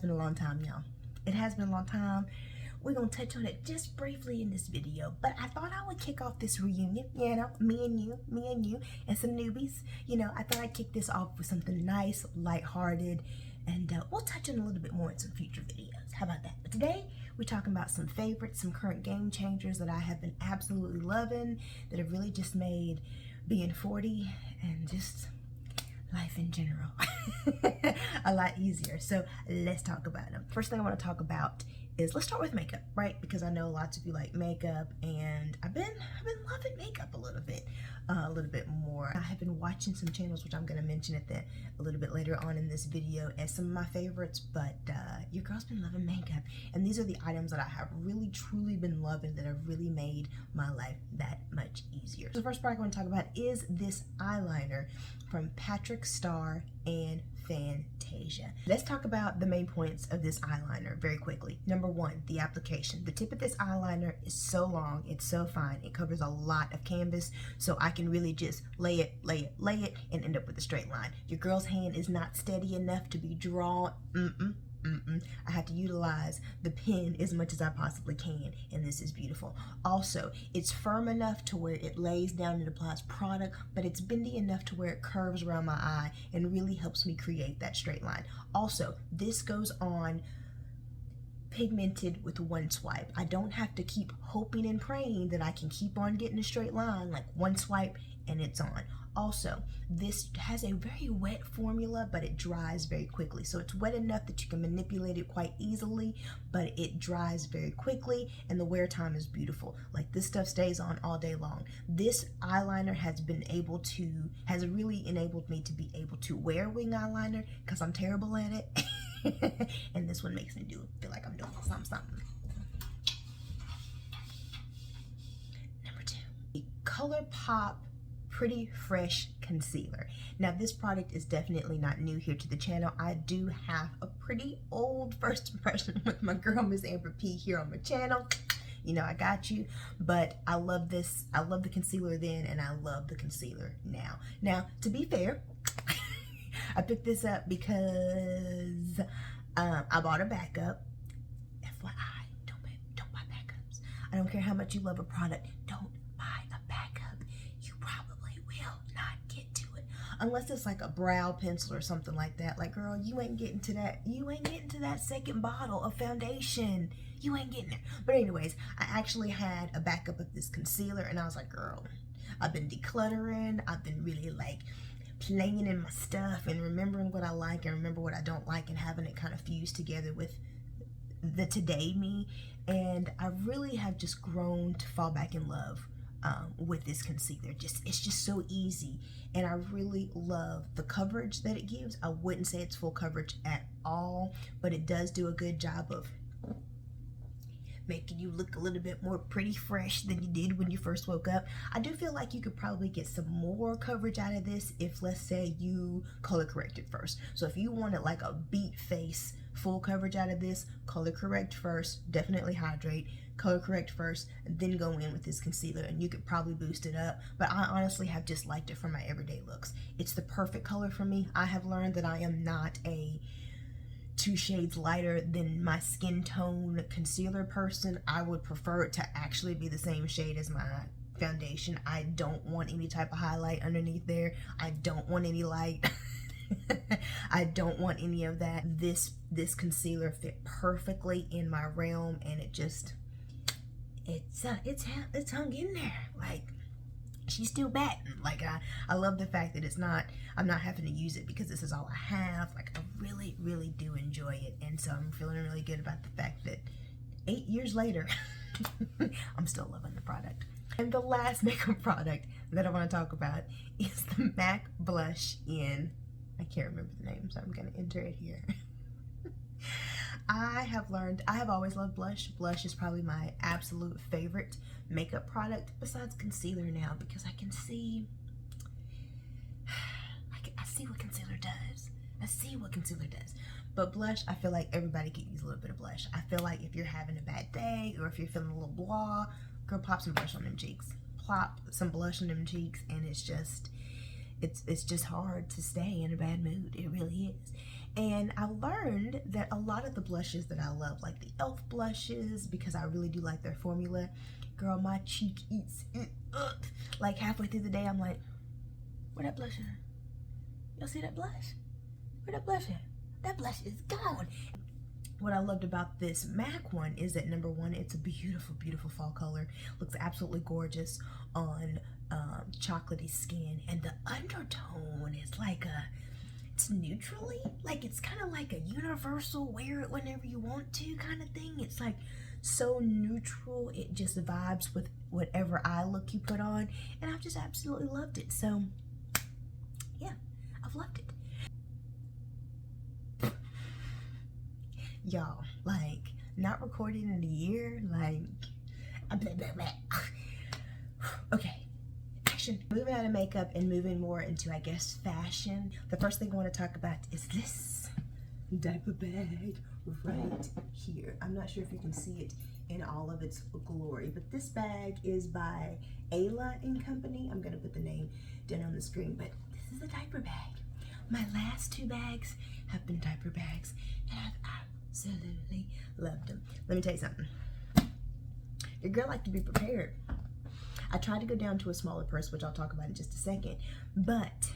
has been a long time, y'all. It has been a long time. We're gonna touch on it just briefly in this video, but I thought I would kick off this reunion, you know, me and you, and some newbies. You know, I thought I'd kick this off with something nice, lighthearted, and we'll touch on a little bit more in some future videos. How about that? But today, we're talking about some favorites, some current game changers that I have been absolutely loving, that have really just made being 40 and just life in general a lot easier. So let's talk about them. First thing I want to talk about is, let's start with makeup, right? Because I know lots of you like makeup, and I've been loving makeup a little bit more. I have been watching some channels, which I'm going to mention a little bit later on in this video, as some of my favorites, but your girl's been loving makeup, and these are the items that I have really truly been loving, that have really made my life that much easier. So the first part I want to talk about is this eyeliner from Patrick Star and Fantasia. Let's talk about the main points of this eyeliner very quickly. Number one, the application. The tip of this eyeliner is so long, it's so fine, it covers a lot of canvas, so I can really just lay it, and end up with a straight line. Your girl's hand is not steady enough to be drawn. I have to utilize the pen as much as I possibly can, and this is beautiful. Also, it's firm enough to where it lays down and applies product, but it's bendy enough to where it curves around my eye and really helps me create that straight line. Also, this goes on pigmented with one swipe. I don't have to keep hoping and praying that I can keep on getting a straight line. Like, one swipe and it's on. Also, this has a very wet formula, but it dries very quickly. So it's wet enough that you can manipulate it quite easily, but it dries very quickly, and the wear time is beautiful. Like, this stuff stays on all day long. This eyeliner has really enabled me to be able to wear wing eyeliner, because I'm terrible at it. And this one makes me feel like I'm doing something. Number two, the ColourPop Pretty Fresh Concealer. Now, this product is definitely not new here to the channel. I do have a pretty old first impression with my girl, Miss Amber P, here on my channel. You know, I got you. But I love this. I love the concealer then, and I love the concealer now. Now, to be fair, I picked this up because I bought a backup. FYI, don't buy backups. I don't care how much you love a product. Don't buy a backup. You probably will not get to it. Unless it's like a brow pencil or something like that. Like, girl, you ain't getting to that. You ain't getting to that second bottle of foundation. You ain't getting there. But anyways, I actually had a backup of this concealer, and I was like, girl, I've been decluttering. I've been really like playing in my stuff and remembering what I like and remember what I don't like, and having it kind of fused together with the today me. And I really have just grown to fall back in love with this concealer. It's just so easy, and I really love the coverage that it gives. I wouldn't say it's full coverage at all, but it does do a good job of making you look a little bit more pretty fresh than you did when you first woke up. I do feel like you could probably get some more coverage out of this if, let's say, you color corrected first. So if you wanted like a beat face full coverage out of this, color correct first, definitely hydrate, color correct first, and then go in with this concealer, and you could probably boost it up. But I honestly have just liked it for my everyday looks. It's the perfect color for me. I have learned that I am not a 2 shades lighter than my skin tone concealer person. I would prefer it to actually be the same shade as my foundation. I don't want any type of highlight underneath there. I don't want any light. I don't want any of that. This concealer fit perfectly in my realm, and it's hung in there. Like, she's still batting. Like, I love the fact that I'm not having to use it because this is all I have. Like, I really do enjoy it, and so I'm feeling really good about the fact that 8 years later, I'm still loving the product. And the last makeup product that I want to talk about is the MAC blush in, I can't remember the name, so I'm gonna enter it here. I have always loved blush. Blush is probably my absolute favorite makeup product besides concealer now, because I can see, I see what concealer does. But blush, I feel like everybody can use a little bit of blush. I feel like if you're having a bad day, or if you're feeling a little blah, girl, pop some blush on them cheeks. Plop some blush on them cheeks, and it's just hard to stay in a bad mood. It really is. And I learned that a lot of the blushes that I love, like the e.l.f. blushes, because I really do like their formula, girl, my cheek eats it up. Like halfway through the day, I'm like, where that blush at? Y'all see that blush? Where that blush at? That blush is gone. What I loved about this MAC one is that number one, it's a beautiful, beautiful fall color. Looks absolutely gorgeous on chocolatey skin. And the undertone is like it's neutrally, like it's kind of like a universal wear it whenever you want to kind of thing. It's like so neutral. It just vibes with whatever eye look you put on. And I've just absolutely loved it. So yeah, I've loved it. Y'all, like, not recording in a year, like, blah, blah, blah. Okay, action. Moving out of makeup and moving more into, I guess, fashion. The first thing I want to talk about is this diaper bag right here. I'm not sure if you can see it in all of its glory, but this bag is by Ayla and Company. I'm going to put the name down on the screen, but this is a diaper bag. My last two bags have been diaper bags, and I've absolutely loved them. Let me tell you something. Your girl like to be prepared. I tried to go down to a smaller purse, which I'll talk about in just a second, but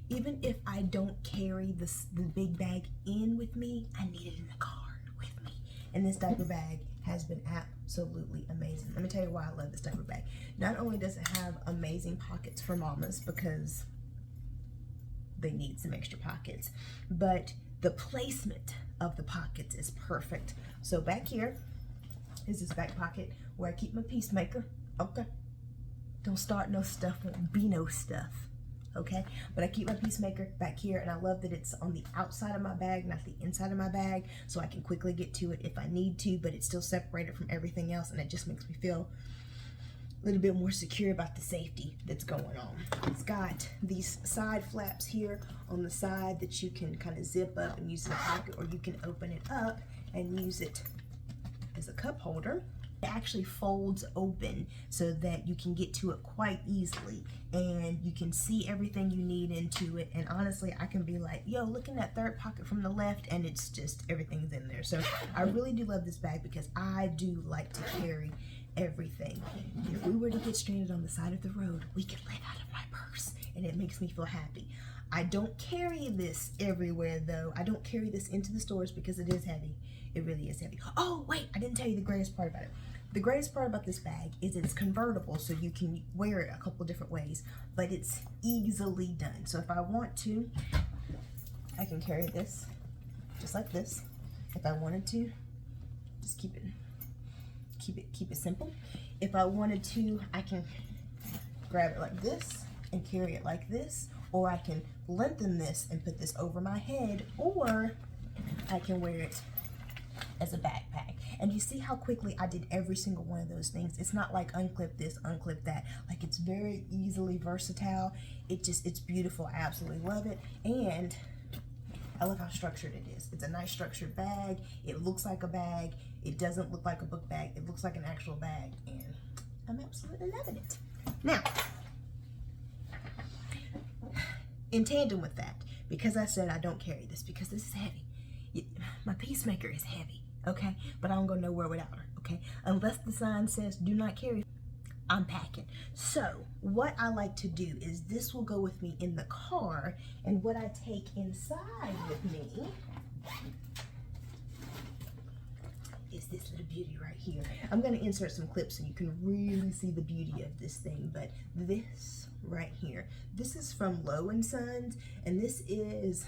even if I don't carry the big bag in with me, I need it in the car with me. And this diaper bag has been absolutely amazing. Let me tell you why I love this diaper bag. Not only does it have amazing pockets for mamas, because they need some extra pockets, but the placement of the pockets is perfect. So back here is this back pocket where I keep my peacemaker. Okay, don't start no stuff, won't be no stuff. Okay, but I keep my peacemaker back here, and I love that it's on the outside of my bag, not the inside of my bag, so I can quickly get to it if I need to, but it's still separated from everything else, and it just makes me feel a little bit more secure about the safety that's going on. It's got these side flaps here on the side that you can kind of zip up and use in a pocket, or you can open it up and use it as a cup holder. It actually folds open so that you can get to it quite easily, and you can see everything you need into it. And honestly, I can be like, yo, look in that third pocket from the left, and it's just everything's in there. So I really do love this bag because I do like to carry everything. If we were to get stranded on the side of the road, we could live out of my purse, and it makes me feel happy. I don't carry this everywhere though. I don't carry this into the stores because it is heavy. It really is heavy. Oh wait, I didn't tell you the greatest part about it. The greatest part about this bag is it's convertible, so you can wear it a couple different ways, but it's easily done. So if I want to, I can carry this just like this. If I wanted to, just keep it simple. If I wanted to, I can grab it like this and carry it like this, or I can lengthen this and put this over my head, or I can wear it as a backpack. And you see how quickly I did every single one of those things. It's not like unclip this, unclip that. Like, it's very easily versatile. It's beautiful. I absolutely love it. And I love how structured it is. It's a nice structured bag. It looks like a bag. It doesn't look like a book bag. It looks like an actual bag. And I'm absolutely loving it. Now, in tandem with that, because I said I don't carry this because this is heavy. My peacemaker is heavy, okay? But I don't go nowhere without her, okay? Unless the sign says do not carry, I'm packing. So what I like to do is this will go with me in the car, and what I take inside with me is this little beauty right here. I'm gonna insert some clips so you can really see the beauty of this thing, but this right here, this is from Low & Sons, and this is,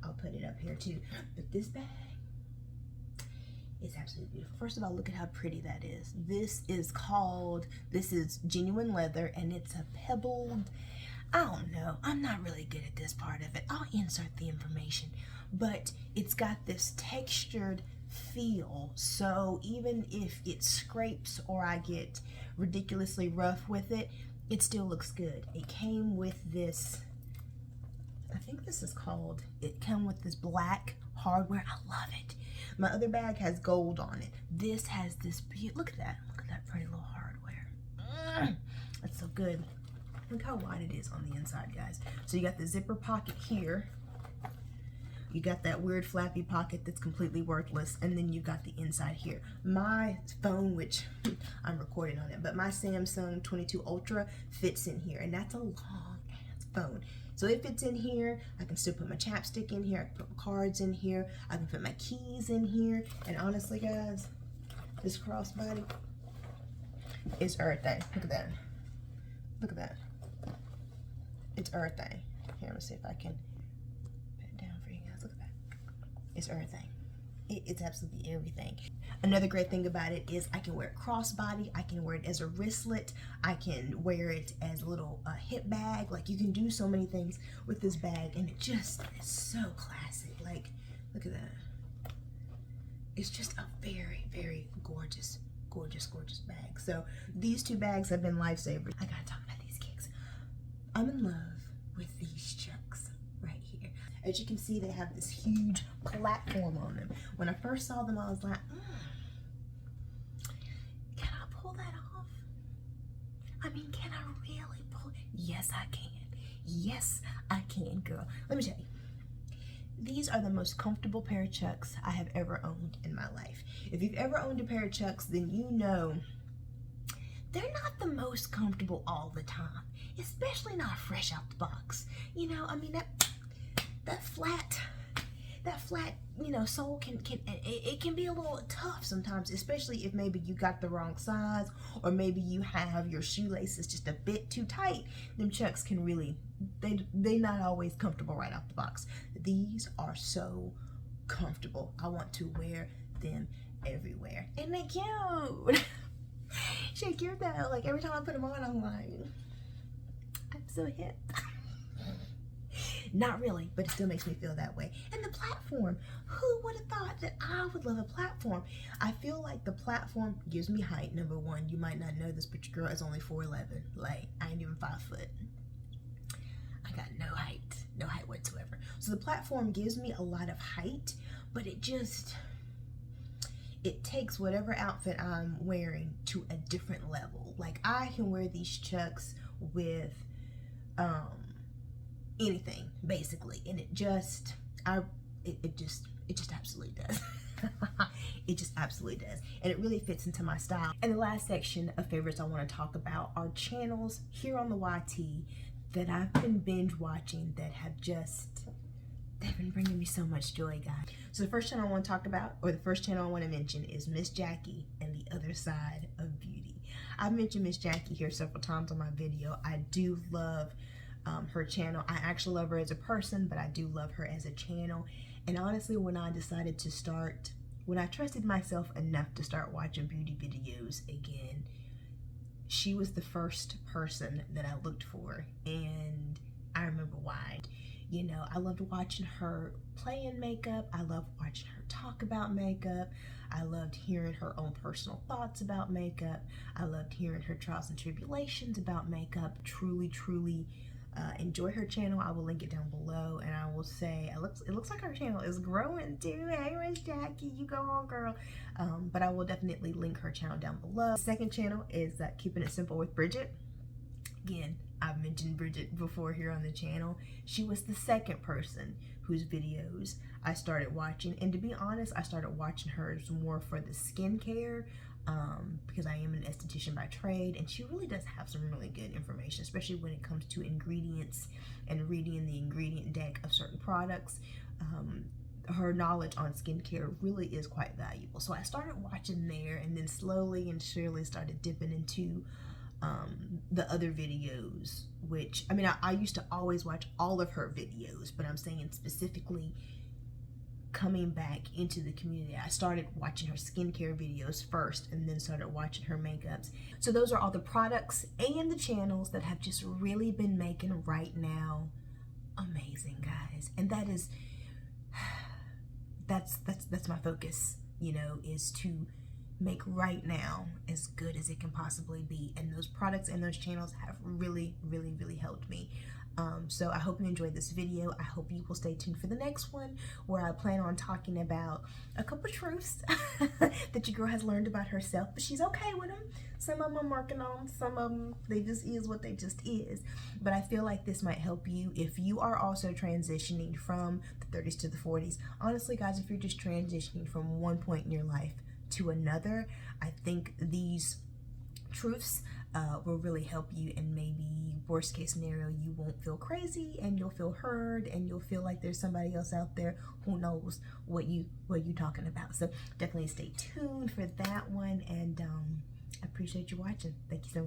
I'll put it up here too, but this bag is absolutely beautiful. First of all, look at how pretty that is. This is genuine leather, and it's a pebbled, I don't know, I'm not really good at this part of it. I'll insert the information, but it's got this textured feel, so even if it scrapes or I get ridiculously rough with it, it still looks good. It came with this, I think this is called, it came with this black hardware. I love it. My other bag has gold on it. This has this beauty. Look at that pretty little hardware. That's so good. Look how wide it is on the inside, guys. So you got the zipper pocket here, You got that weird flappy pocket that's completely worthless, and then you got the inside here. My phone, which I'm recording on it, but my Samsung 22 Ultra fits in here, and that's a long ass phone. So it fits in here. I can still put my chapstick in here. I can put my cards in here. I can put my keys in here. And honestly, guys, this crossbody is everything. Look at that. Look at that. It's everything. Here, let's see if I can put it down for you guys. Look at that. It's everything. It's absolutely everything. Another great thing about it is I can wear it crossbody. I can wear it as a wristlet. I can wear it as a little hip bag. Like, you can do so many things with this bag, and it just is so classic. Like, look at that. It's just a very, very gorgeous, gorgeous, gorgeous bag. So these two bags have been lifesavers. I gotta talk about these kicks. I'm in love with these chucks right here. As you can see, they have this huge platform on them. When I first saw them, I was like, can I pull that off? I mean, can I really pull it? Yes, I can. Yes, I can, girl. Let me tell you. These are the most comfortable pair of chucks I have ever owned in my life. If you've ever owned a pair of chucks, then you know they're not the most comfortable all the time, especially not fresh out the box. You know, I mean, that flat, you know, sole can be a little tough sometimes, especially if maybe you got the wrong size, or maybe you have your shoelaces just a bit too tight. Them chucks can really, they not always comfortable right off the box. These are so comfortable. I want to wear them everywhere, and they cute. They're cute though. Like, every time I put them on, I'm like, I'm so hip. Not really, but it still makes me feel that way. And the platform, who would have thought that I would love a platform? I feel like the platform gives me height. Number one, you might not know this, but your girl is only 4'11". Like, I ain't even 5 foot. I got no height whatsoever. So the platform gives me a lot of height, but it takes whatever outfit I'm wearing to a different level. Like, I can wear these chucks with anything basically, and it just absolutely does. It just absolutely does, and it really fits into my style. And the last section of favorites I want to talk about are channels here on the YT that I've been binge watching that have they've been bringing me so much joy, guys. So the first channel I want to talk about, or the first channel I want to mention, is Miss Jackie and the Other Side of Beauty. I've mentioned Miss Jackie here several times on my video. I do love her channel. I actually love her as a person, but I do love her as a channel. And honestly, when I trusted myself enough to start watching beauty videos again, she was the first person that I looked for, and I remember why. You know, I loved watching her play in makeup. I loved watching her talk about makeup. I loved hearing her own personal thoughts about makeup. I loved hearing her trials and tribulations about makeup. Truly, truly enjoy her channel. I will link it down below, and I will say it looks like her channel is growing too. Hey, Miss Jackie, you go on, girl. But I will definitely link her channel down below. The second channel is Keeping It Simple with Bridget. Again, I've mentioned Bridget before here on the channel. She was the second person whose videos I started watching, and to be honest, I started watching hers more for the skincare, because I am an esthetician by trade, and she really does have some really good information, especially when it comes to ingredients and reading the ingredient deck of certain products. Her knowledge on skincare really is quite valuable. So I started watching there, and then slowly and surely started dipping into the other videos, which, I mean, I used to always watch all of her videos, but I'm saying specifically coming back into the community, I started watching her skincare videos first, and then started watching her makeups. So those are all the products and the channels that have just really been making right now amazing, guys. And that is, that's my focus, you know, is to make right now as good as it can possibly be. And those products and those channels have really, really, really helped me. So I hope you enjoyed this video. I hope you will stay tuned for the next one, where I plan on talking about a couple truths that your girl has learned about herself, but she's okay with them. Some of them I'm working on, some of them, they just is what they just is. But I feel like this might help you if you are also transitioning from the 30s to the 40s. Honestly, guys, if you're just transitioning from one point in your life to another, I think these truths will really help you, and maybe worst case scenario, you won't feel crazy and you'll feel heard, and you'll feel like there's somebody else out there who knows what you talking about. So definitely stay tuned for that one, and I appreciate you watching. Thank you so much.